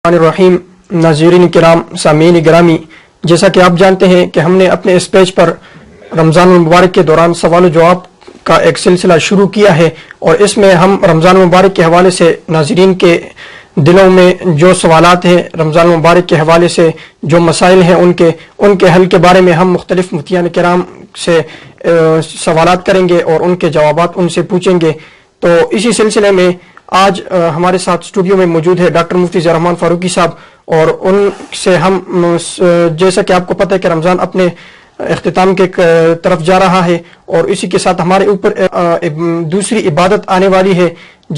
الرحیم ناظرین کرام سامعین گرامی، جیسا کہ آپ جانتے ہیں کہ ہم نے اپنے اس پیج پر رمضان المبارک کے دوران سوال و جواب کا ایک سلسلہ شروع کیا ہے، اور اس میں ہم رمضان المبارک کے حوالے سے ناظرین کے دلوں میں جو سوالات ہیں، رمضان المبارک کے حوالے سے جو مسائل ہیں ان کے حل کے بارے میں ہم مختلف مفتیان کرام سے سوالات کریں گے اور ان کے جوابات ان سے پوچھیں گے۔ تو اسی سلسلے میں آج ہمارے ساتھ اسٹوڈیو میں موجود ہے ڈاکٹر مفتی ضیاء الرحمان فاروقی صاحب، اور ان سے ہم جیسا کہ آپ کو پتہ ہے کہ رمضان اپنے اختتام کے طرف جا رہا ہے، اور اسی کے ساتھ ہمارے اوپر دوسری عبادت آنے والی ہے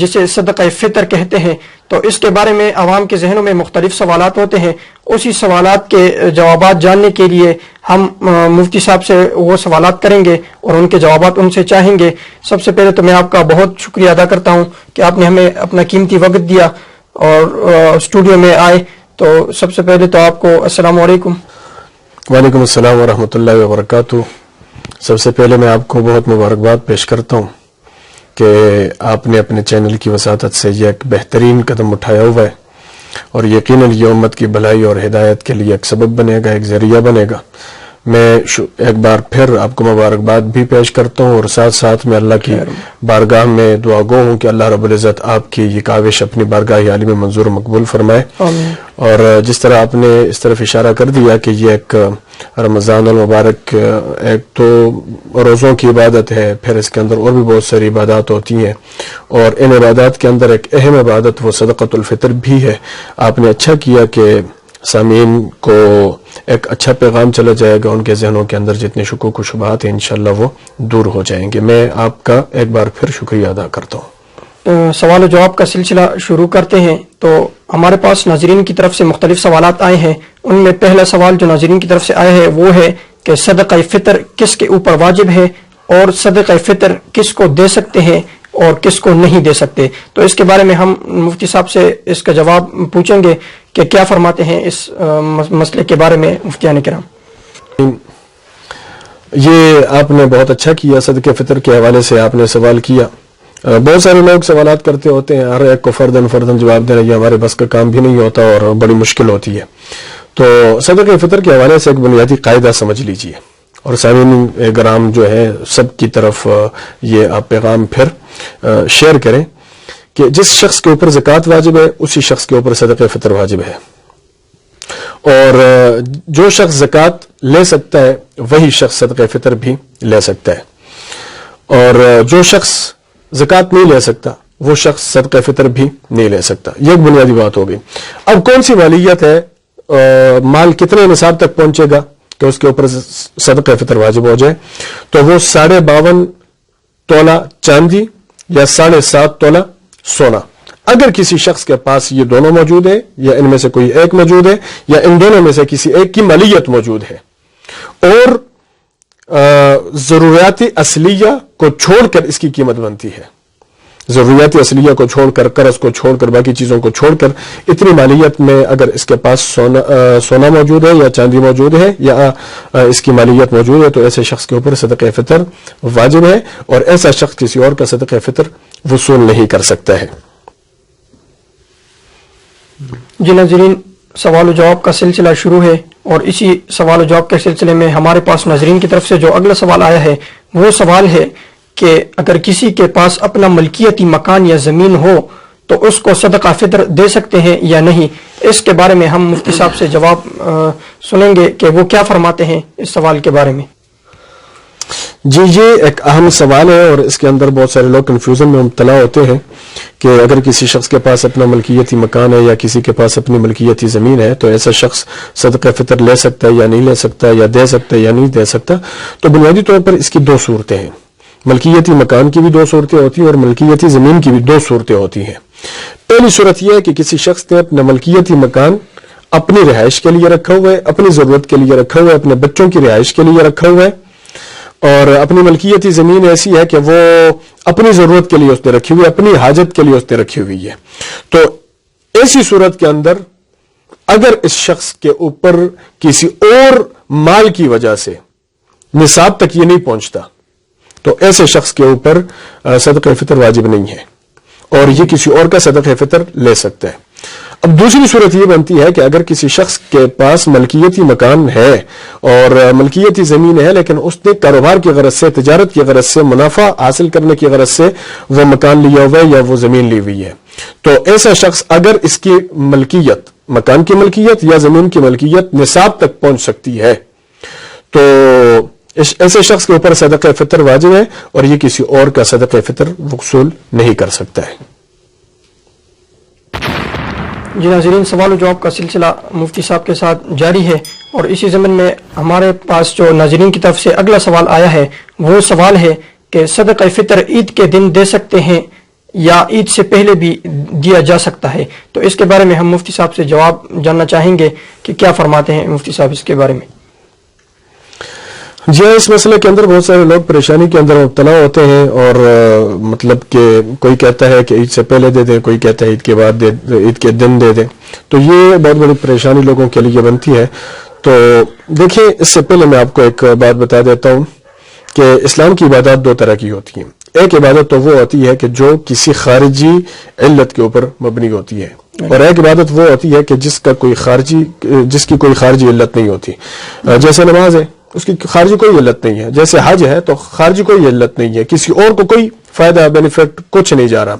جسے صدقہ فطر کہتے ہیں۔ تو اس کے بارے میں عوام کے ذہنوں میں مختلف سوالات ہوتے ہیں، اسی سوالات کے جوابات جاننے کے لیے ہم مفتی صاحب سے وہ سوالات کریں گے اور ان کے جوابات ان سے چاہیں گے۔ سب سے پہلے تو میں آپ کا بہت شکریہ ادا کرتا ہوں کہ آپ نے ہمیں اپنا قیمتی وقت دیا اور اسٹوڈیو میں آئے۔ تو سب سے پہلے تو آپ کو السلام علیکم۔ وعلیکم السلام ورحمۃ اللہ وبرکاتہ۔ سب سے پہلے میں آپ کو بہت مبارکباد پیش کرتا ہوں کہ آپ نے اپنے چینل کی وساطت سے یہ ایک بہترین قدم اٹھایا ہوا ہے، اور یقیناً یہ امت کی بھلائی اور ہدایت کے لیے ایک سبب بنے گا، ایک ذریعہ بنے گا۔ میں ایک بار پھر آپ کو مبارکباد بھی پیش کرتا ہوں، اور ساتھ ساتھ میں اللہ کی بارگاہ میں دعا گو ہوں کہ اللہ رب العزت آپ کی یہ کاوش اپنی بارگاہ عالی میں منظور و مقبول فرمائے۔ اور جس طرح آپ نے اس طرف اشارہ کر دیا کہ یہ ایک رمضان المبارک ایک تو روزوں کی عبادت ہے، پھر اس کے اندر اور بھی بہت ساری عبادات ہوتی ہیں، اور ان عبادات کے اندر ایک اہم عبادت وہ صدقۃ الفطر بھی ہے۔ آپ نے اچھا کیا کہ سامعین کو ایک اچھا پیغام چلا جائے گا، ان کے ذہنوں کے اندر جتنے شکوک و شبہات ہیں انشاءاللہ وہ دور ہو جائیں گے۔ میں آپ کا ایک بار پھر شکریہ ادا کرتا ہوں۔ سوال و جواب کا سلسلہ شروع کرتے ہیں۔ تو ہمارے پاس ناظرین کی طرف سے مختلف سوالات آئے ہیں، ان میں پہلا سوال جو ناظرین کی طرف سے آیا ہے وہ ہے کہ صدقہ فطر کس کے اوپر واجب ہے، اور صدقہ فطر کس کو دے سکتے ہیں اور کس کو نہیں دے سکتے۔ تو اس کے بارے میں ہم مفتی صاحب سے اس کا جواب پوچھیں گے کہ کیا فرماتے ہیں اس مسئلے کے بارے میں مفتیان کرام۔ یہ آپ نے بہت اچھا کیا، صدقہ فطر کے حوالے سے آپ نے سوال کیا۔ بہت سارے لوگ سوالات کرتے ہوتے ہیں، ہر ایک کو فرداً جواب دینا یہ ہمارے بس کا کام بھی نہیں ہوتا اور بڑی مشکل ہوتی ہے۔ تو صدقہ فطر کے حوالے سے ایک بنیادی قاعدہ سمجھ لیجئے، اور سامعین کرام جو ہے سب کی طرف یہ آپ پیغام پھر شیئر کریں کہ جس شخص کے اوپر زکوٰۃ واجب ہے اسی شخص کے اوپر صدقہ فطر واجب ہے، اور جو شخص زکوٰۃ لے سکتا ہے وہی شخص صدقہ فطر بھی لے سکتا ہے، اور جو شخص زکوٰۃ نہیں لے سکتا وہ شخص صدقہ فطر بھی نہیں لے سکتا۔ یہ ایک بنیادی بات ہو گئی۔ اب کون سی مالیت ہے، مال کتنے نصاب تک پہنچے گا کہ اس کے اوپر صدقہ فطر واجب ہو جائے؟ تو وہ 52.5 تولہ چاندی یا 7.5 تولہ سونا۔ اگر کسی شخص کے پاس یہ دونوں موجود ہے، یا ان میں سے کوئی ایک موجود ہے، یا ان دونوں میں سے کسی ایک کی مالیت موجود ہے، اور ضروریات اصلیہ کو چھوڑ کر اس کی قیمت بنتی ہے، ضروریات اصلیہ کو چھوڑ کر، قرض کو چھوڑ کر، باقی چیزوں کو چھوڑ کر اتنی مالیت میں اگر اس کے پاس سونا موجود ہے یا چاندی موجود ہے یا اس کی مالیت موجود ہے، تو ایسے شخص کے اوپر صدقہ فطر واجب ہے، اور ایسا شخص کسی اور کا صدقہ فطر وصول نہیں کر سکتا ہے۔ جی ناظرین، سوال و جواب کا سلسلہ شروع ہے، اور اسی سوال و جواب کے سلسلے میں ہمارے پاس ناظرین کی طرف سے جو اگلا سوال آیا ہے وہ سوال ہے کہ اگر کسی کے پاس اپنا ملکیتی مکان یا زمین ہو تو اس کو صدقہ فطر دے سکتے ہیں یا نہیں۔ اس کے بارے میں ہم مفتی صاحب سے جواب سنیں گے کہ وہ کیا فرماتے ہیں اس سوال کے بارے میں۔ جی، یہ ایک اہم سوال ہے، اور اس کے اندر بہت سارے لوگ کنفیوژن میں مبتلا ہوتے ہیں کہ اگر کسی شخص کے پاس اپنا ملکیتی مکان ہے یا کسی کے پاس اپنی ملکیتی زمین ہے تو ایسا شخص صدقہ فطر لے سکتا ہے یا نہیں لے سکتا، یا دے سکتا ہے یا نہیں دے سکتا۔ تو بنیادی طور پر اس کی دو صورتیں ہیں، ملکیتی مکان کی بھی دو صورتیں ہوتی ہیں اور ملکیتی زمین کی بھی دو صورتیں ہوتی ہیں۔ پہلی صورت یہ ہے کہ کسی شخص نے اپنا ملکیتی مکان اپنی رہائش کے لیے رکھا ہوا ہے، اپنی ضرورت کے لیے رکھا ہوا ہے، اپنے بچوں کی رہائش کے لیے رکھا ہوا ہے، اور اپنی ملکیتی زمین ایسی ہے کہ وہ اپنی ضرورت کے لیے اس نے رکھی ہوئی ہے، اپنی حاجت کے لیے اس نے رکھی ہوئی ہے۔ تو ایسی صورت کے اندر اگر اس شخص کے اوپر کسی اور مال کی وجہ سے نصاب تک یہ نہیں پہنچتا تو ایسے شخص کے اوپر صدقہ فطر واجب نہیں ہے، اور یہ کسی اور کا صدقہ فطر لے سکتا ہے۔ اب دوسری صورت یہ بنتی ہے کہ اگر کسی شخص کے پاس ملکیتی مکان ہے اور ملکیتی زمین ہے، لیکن اس نے کاروبار کی غرض سے، تجارت کی غرض سے، منافع حاصل کرنے کی غرض سے وہ مکان لیا ہوا ہے یا وہ زمین لی ہوئی ہے، تو ایسا شخص اگر اس کی ملکیت، مکان کی ملکیت یا زمین کی ملکیت نصاب تک پہنچ سکتی ہے تو ایسے شخص کے اوپر صدقہ فطر واجب ہے، اور یہ کسی اور کا صدقہ فطر وصول نہیں کر سکتا ہے۔ جی ناظرین، سوال و جواب کا سلسلہ مفتی صاحب کے ساتھ جاری ہے، اور اسی ضمن میں ہمارے پاس جو ناظرین کی طرف سے اگلا سوال آیا ہے وہ سوال ہے کہ صدقہ فطر عید کے دن دے سکتے ہیں یا عید سے پہلے بھی دیا جا سکتا ہے؟ تو اس کے بارے میں ہم مفتی صاحب سے جواب جاننا چاہیں گے کہ کیا فرماتے ہیں مفتی صاحب اس کے بارے میں۔ جی، اس مسئلے کے اندر بہت سارے لوگ پریشانی کے اندر مبتلا ہوتے ہیں، اور مطلب کہ کوئی کہتا ہے کہ عید سے پہلے دے دیں، کوئی کہتا ہے عید کے بعد عید کے دن دے دیں، تو یہ بہت بڑی پریشانی لوگوں کے لیے بنتی ہے۔ تو دیکھیں، اس سے پہلے میں آپ کو ایک بات بتا دیتا ہوں کہ اسلام کی عبادات دو طرح کی ہوتی ہیں۔ ایک عبادت تو وہ ہوتی ہے کہ جو کسی خارجی علت کے اوپر مبنی ہوتی ہے، اور ایک عبادت وہ ہوتی ہے کہ جس کی کوئی خارجی علت نہیں ہوتی۔ جیسے نماز ہے، اس کی خارجی کوئی علت نہیں ہے۔ جیسے حج ہے تو خارجی کوئی علت نہیں ہے، کسی اور کو کوئی فائدہ بینیفٹ کچھ نہیں جا رہا۔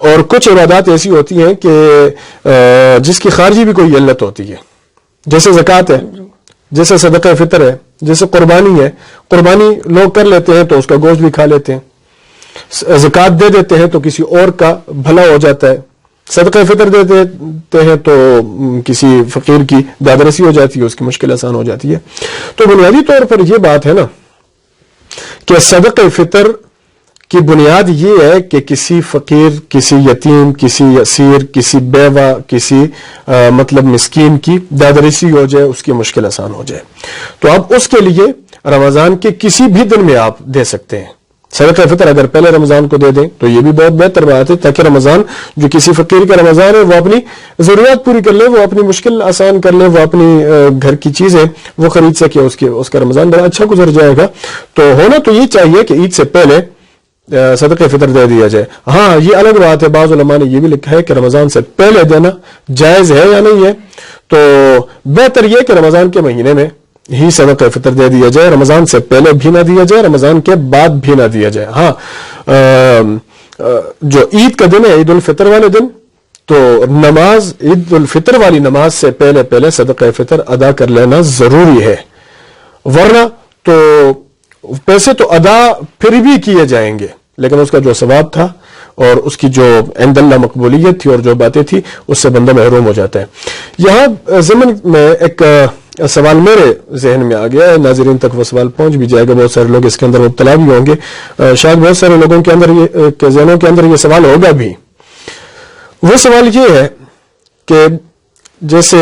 اور کچھ عبادات ایسی ہوتی ہیں کہ جس کی خارجی بھی کوئی علت ہوتی ہے، جیسے زکوٰۃ ہے، جیسے صدقہ فطر ہے، جیسے قربانی ہے۔ قربانی لوگ کر لیتے ہیں تو اس کا گوشت بھی کھا لیتے ہیں، زکوٰۃ دے دیتے ہیں تو کسی اور کا بھلا ہو جاتا ہے، صدقہ فطر دے دیتے ہیں تو کسی فقیر کی دادرسی ہو جاتی ہے، اس کی مشکل آسان ہو جاتی ہے۔ تو بنیادی طور پر یہ بات ہے نا کہ صدقہ فطر کی بنیاد یہ ہے کہ کسی فقیر، کسی یتیم، کسی اسیر، کسی بیوہ، کسی مطلب مسکین کی دادرسی ہو جائے، اس کی مشکل آسان ہو جائے۔ تو اب اس کے لیے رمضان کے کسی بھی دن میں آپ دے سکتے ہیں صدقہ فطر۔ اگر پہلے رمضان کو دے دیں تو یہ بھی بہت بہتر بات ہے، تاکہ رمضان جو کسی فقیر کا رمضان ہے وہ اپنی ضروریات پوری کر لے، وہ اپنی مشکل آسان کر لے، وہ اپنی گھر کی چیزیں وہ خرید سکے، اس کا رمضان بڑا اچھا گزر جائے گا۔ تو ہونا تو یہ چاہیے کہ عید سے پہلے صدقہ فطر دے دیا جائے۔ ہاں، یہ الگ بات ہے، بعض علماء نے یہ بھی لکھا ہے کہ رمضان سے پہلے دینا جائز ہے یا نہیں ہے۔ تو بہتر یہ کہ رمضان کے مہینے میں ہی صدقہ فطر دے دیا جائے، رمضان سے پہلے بھی نہ دیا جائے، رمضان کے بعد بھی نہ دیا جائے۔ ہاں، جو عید کا دن ہے، عید الفطر والے دن، تو نماز، عید الفطر والی نماز سے پہلے صدقہ فطر ادا کر لینا ضروری ہے، ورنہ تو پیسے تو ادا پھر بھی کیے جائیں گے، لیکن اس کا جو ثواب تھا اور اس کی جو عند اللہ مقبولیت تھی اور جو باتیں تھی، اس سے بندہ محروم ہو جاتا ہے۔ یہاں ضمن میں ایک سوال میرے ذہن میں آ گیا ہے، ناظرین تک وہ سوال پہنچ بھی جائے گا، بہت سارے لوگ اس کے اندر مبتلا بھی ہوں گے، شاید بہت سارے لوگوں کے اندر کے ذہنوں کے اندر یہ سوال ہوگا بھی۔ وہ سوال یہ ہے کہ جیسے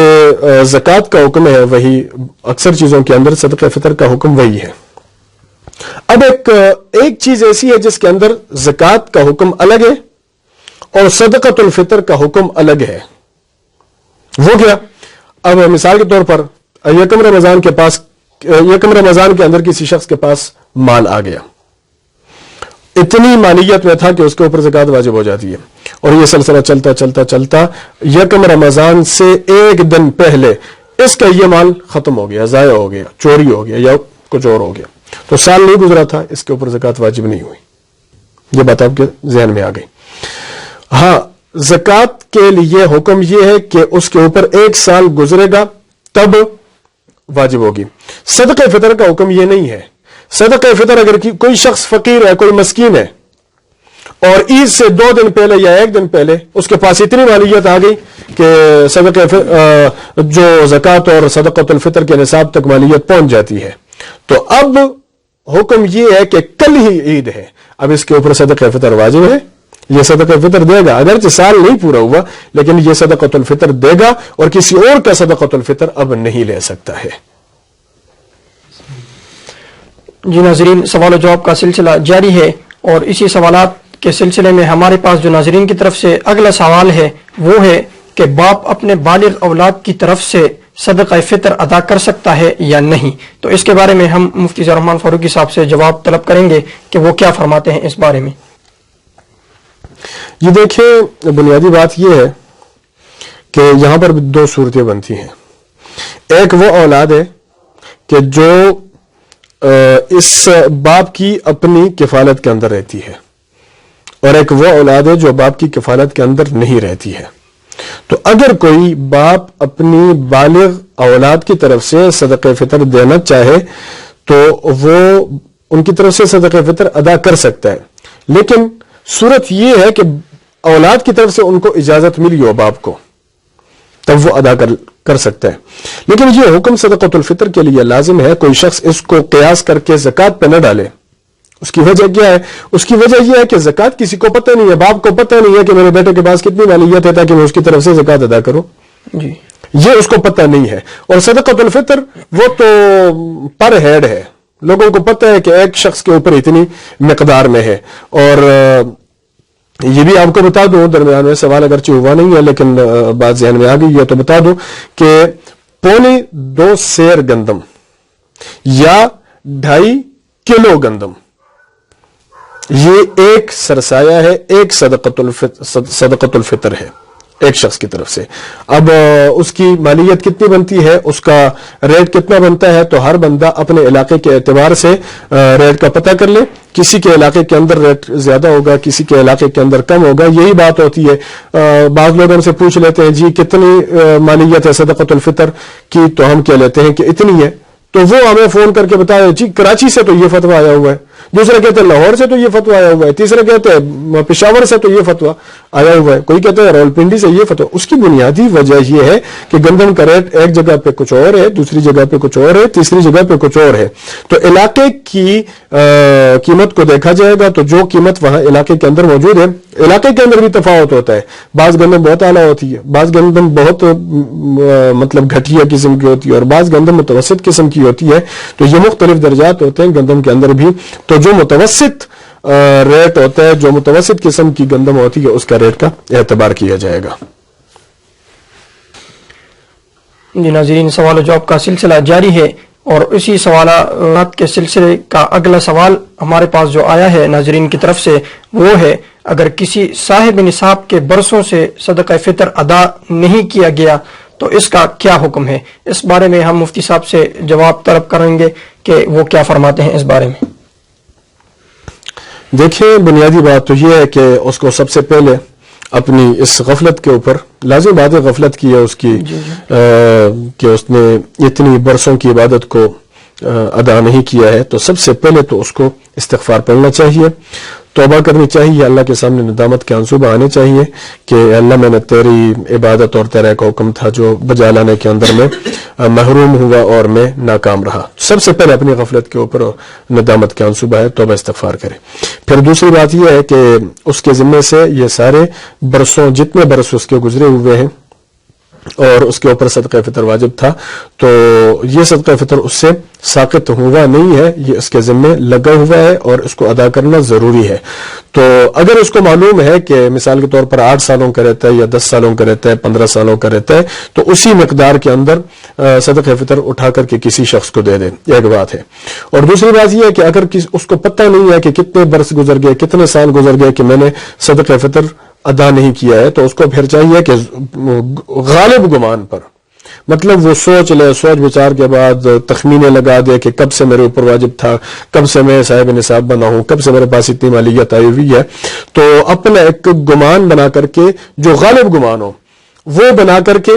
زکوٰۃ کا حکم ہے، وہی اکثر چیزوں کے اندر صدقہ فطر کا حکم وہی ہے۔ اب ایک چیز ایسی ہے جس کے اندر زکوٰۃ کا حکم الگ ہے اور صدقۃ الفطر کا حکم الگ ہے، وہ کیا؟ اب مثال کے طور پر یکم رمضان کے اندر کسی شخص کے پاس مال آ گیا، اتنی مالیت میں تھا کہ اس کے اوپر زکوٰۃ واجب ہو جاتی ہے، اور یہ سلسلہ چلتا یکم رمضان سے ایک دن پہلے اس کا یہ مال ختم ہو گیا، ضائع ہو گیا، چوری ہو گیا یا کچھ اور ہو گیا، تو سال نہیں گزرا تھا، اس کے اوپر زکوٰۃ واجب نہیں ہوئی۔ یہ بات آپ کے ذہن میں آ گئی۔ ہاں، زکوٰۃ کے لیے حکم یہ ہے کہ اس کے اوپر ایک سال گزرے گا تب واجب ہوگی۔ صدقہ فطر کا حکم یہ نہیں ہے۔ صدقہ فطر اگر کوئی شخص فقیر ہے، کوئی مسکین ہے، اور عید سے 2 دن پہلے یا 1 دن پہلے اس کے پاس اتنی مالیت آ گئی کہ جو زکوٰۃ اور صدقۃ الفطر کے نصاب تک مالیت پہنچ جاتی ہے، تو اب حکم یہ ہے کہ کل ہی عید ہے، اب اس کے اوپر صدقہ فطر واجب ہے، یہ صدقہ فطر دے گا، اگرچہ سال نہیں پورا ہوا لیکن یہ صدقۃ الفطر دے گا، اور کسی اور کا صدقۃ الفطر اب نہیں لے سکتا ہے۔ جی ناظرین، سوال و جواب کا سلسلہ جاری ہے، اور اسی سوالات کے سلسلے میں ہمارے پاس جو ناظرین کی طرف سے اگلا سوال ہے وہ ہے کہ باپ اپنے بالغ اولاد کی طرف سے صدقہ فطر ادا کر سکتا ہے یا نہیں؟ تو اس کے بارے میں ہم مفتی ضیاء الرحمن فاروقی صاحب سے جواب طلب کریں گے کہ وہ کیا فرماتے ہیں اس بارے میں۔ یہ دیکھیں، بنیادی بات یہ ہے کہ یہاں پر دو صورتیں بنتی ہیں. ایک وہ اولاد ہے کہ جو اس باپ کی اپنی کفالت کے اندر رہتی ہے، اور ایک وہ اولاد ہے جو باپ کی کفالت کے اندر نہیں رہتی ہے. تو اگر کوئی باپ اپنی بالغ اولاد کی طرف سے صدقہ فطر دینا چاہے تو وہ ان کی طرف سے صدقہ فطر ادا کر سکتا ہے، لیکن صورت یہ ہے کہ اولاد کی طرف سے ان کو اجازت ملی ہو باپ کو، تب وہ ادا کر سکتا ہے. لیکن یہ حکم صدقۃ الفطر کے لیے لازم ہے. کوئی شخص اس کو قیاس کر کے زکوٰۃ پہ نہ ڈالے. اس کی وجہ کیا ہے؟ اس کی وجہ یہ ہے کہ زکوٰۃ کسی کو پتہ نہیں ہے، باپ کو پتہ نہیں ہے کہ میرے بیٹے کے پاس کتنی مالیت ہے تاکہ میں اس کی طرف سے زکوٰۃ ادا کروں. جی، یہ اس کو پتہ نہیں ہے. اور صدقۃ الفطر وہ تو پر ہیڈ ہے، لوگوں کو پتہ ہے کہ ایک شخص کے اوپر اتنی مقدار میں ہے. اور یہ بھی آپ کو بتا دوں، درمیان میں سوال اگرچہ ہوا نہیں ہے لیکن بات ذہن میں آ گئی ہے تو بتا دوں کہ 2.25 سیر گندم یا 2.5 کلو گندم یہ ایک سرسایہ ہے، ایک صدقۃ الفطر ہے ایک شخص کی طرف سے. اب اس کی مالیت کتنی بنتی ہے، اس کا ریٹ کتنا بنتا ہے، تو ہر بندہ اپنے علاقے کے اعتبار سے ریٹ کا پتہ کر لے. کسی کے علاقے کے اندر ریٹ زیادہ ہوگا، کسی کے علاقے کے اندر کم ہوگا. یہی بات ہوتی ہے، بعض لوگوں سے پوچھ لیتے ہیں جی کتنی مالیت ہے صدقۃ الفطر کی، تو ہم کہہ لیتے ہیں کہ اتنی ہے، تو وہ ہمیں فون کر کے بتایا جی کراچی سے تو یہ فتویٰ آیا ہوا ہے، دوسرے کہتے ہیں لاہور سے تو یہ فتویٰ آیا ہوا ہے، تیسرے کہتے ہیں پشاور سے تو یہ فتویٰ آیا ہوا ہے، کوئی کہتا ہے راولپنڈی سے یہ فتویٰ. اس کی بنیادی وجہ یہ ہے کہ گندم کا ریٹ ایک جگہ پہ کچھ اور ہے، دوسری جگہ پہ کچھ اور ہے، تیسری جگہ پہ کچھ اور ہے. تو علاقے کی قیمت کو دیکھا جائے گا تو جو قیمت وہاں علاقے کے اندر موجود ہے، علاقے کے اندر بھی تفاوت ہوتا ہے. بعض گندم بہت اعلیٰ ہوتی ہے، بعض گندم بہت مطلب گھٹیا قسم کی ہوتی ہے، اور بعض گندم متوسط قسم کی ہوتی ہے. تو یہ مختلف درجات ہوتے ہیں گندم کے اندر بھی. تو جو متوسط ریٹ ہوتا ہے، جو متوسط قسم کی گندم ہوتی ہے، اس کا ریٹ کا اعتبار کیا جائے گا. جی ناظرین، سوال و جواب کا سلسلہ جاری ہے، اور اسی سوالات کے سلسلے کا اگلا سوال ہمارے پاس جو آیا ہے ناظرین کی طرف سے وہ ہے، اگر کسی صاحب نصاب کے برسوں سے صدقہ فطر ادا نہیں کیا گیا تو اس کا کیا حکم ہے؟ اس بارے میں ہم مفتی صاحب سے جواب طلب کریں گے کہ وہ کیا فرماتے ہیں اس بارے میں. دیکھیں، بنیادی بات تو یہ ہے کہ اس کو سب سے پہلے اپنی اس غفلت کے اوپر، لازم بات ہے غفلت کی ہے اس کی، کہ اس نے اتنی برسوں کی عبادت کو ادا نہیں کیا ہے، تو سب سے پہلے تو اس کو استغفار پڑھنا چاہیے، توبہ کرنی چاہیے، اللہ کے سامنے ندامت کے آنسو بہانے چاہیے کہ اللہ میں نے تیری عبادت اور تیرا ایک حکم تھا جو بجا لانے کے اندر میں محروم ہوا اور میں ناکام رہا. سب سے پہلے اپنی غفلت کے اوپر ندامت کے آنسو بہائے، توبہ استغفار کرے. پھر دوسری بات یہ ہے کہ اس کے ذمے سے یہ سارے برسوں، جتنے برس اس کے گزرے ہوئے ہیں اور اس کے اوپر صدقہ فطر واجب تھا، تو یہ صدقہ فطر اس سے ساقط ہوا نہیں ہے، یہ اس کے ذمے لگا ہوا ہے اور اس کو ادا کرنا ضروری ہے. تو اگر اس کو معلوم ہے کہ مثال کے طور پر 8 سالوں کا رہتا ہے یا 10 سالوں کا رہتا ہے، 15 سالوں کا رہتا ہے، تو اسی مقدار کے اندر صدقہ فطر اٹھا کر کے کسی شخص کو دے دے. ایک بات ہے. اور دوسری بات یہ ہے کہ اگر اس کو پتہ نہیں ہے کہ کتنے برس گزر گئے، کتنے سال گزر گئے کہ میں نے صدقہ فطر ادا نہیں کیا ہے، تو اس کو پھر چاہیے کہ غالب گمان پر، مطلب وہ سوچ لے، سوچ بچار کے بعد تخمینے لگا دے کہ کب سے میرے اوپر واجب تھا، کب سے میں صاحب نصاب بنا ہوں، کب سے میرے پاس اتنی مالیت آئی ہوئی ہے. تو اپنا ایک گمان بنا کر کے، جو غالب گمان ہو وہ بنا کر کے،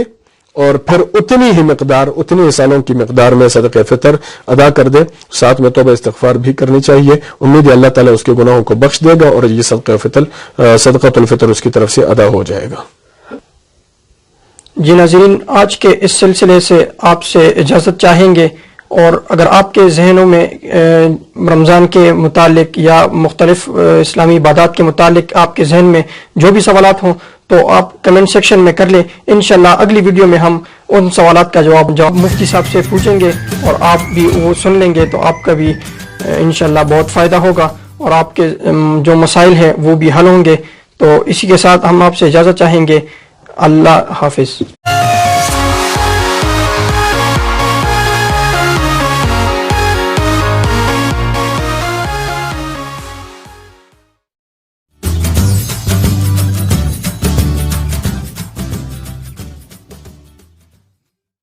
اور پھر اتنی ہی مقدار، اتنی سالوں کی مقدار میں صدقہ فطر ادا کر دے. ساتھ میں توبہ استغفار بھی کرنی چاہیے. امید ہے اللہ تعالیٰ اس کے گناہوں کو بخش دے گا اور یہ صدقۃ الفطر اس کی طرف سے ادا ہو جائے گا. جی ناظرین، آج کے اس سلسلے سے آپ سے اجازت چاہیں گے، اور اگر آپ کے ذہنوں میں رمضان کے متعلق یا مختلف اسلامی عبادات کے متعلق آپ کے ذہن میں جو بھی سوالات ہوں تو آپ کمنٹ سیکشن میں کر لیں. انشاءاللہ اگلی ویڈیو میں ہم ان سوالات کا جواب مفتی صاحب سے پوچھیں گے اور آپ بھی وہ سن لیں گے، تو آپ کا بھی انشاءاللہ بہت فائدہ ہوگا اور آپ کے جو مسائل ہیں وہ بھی حل ہوں گے. تو اسی کے ساتھ ہم آپ سے اجازت چاہیں گے. اللہ حافظ.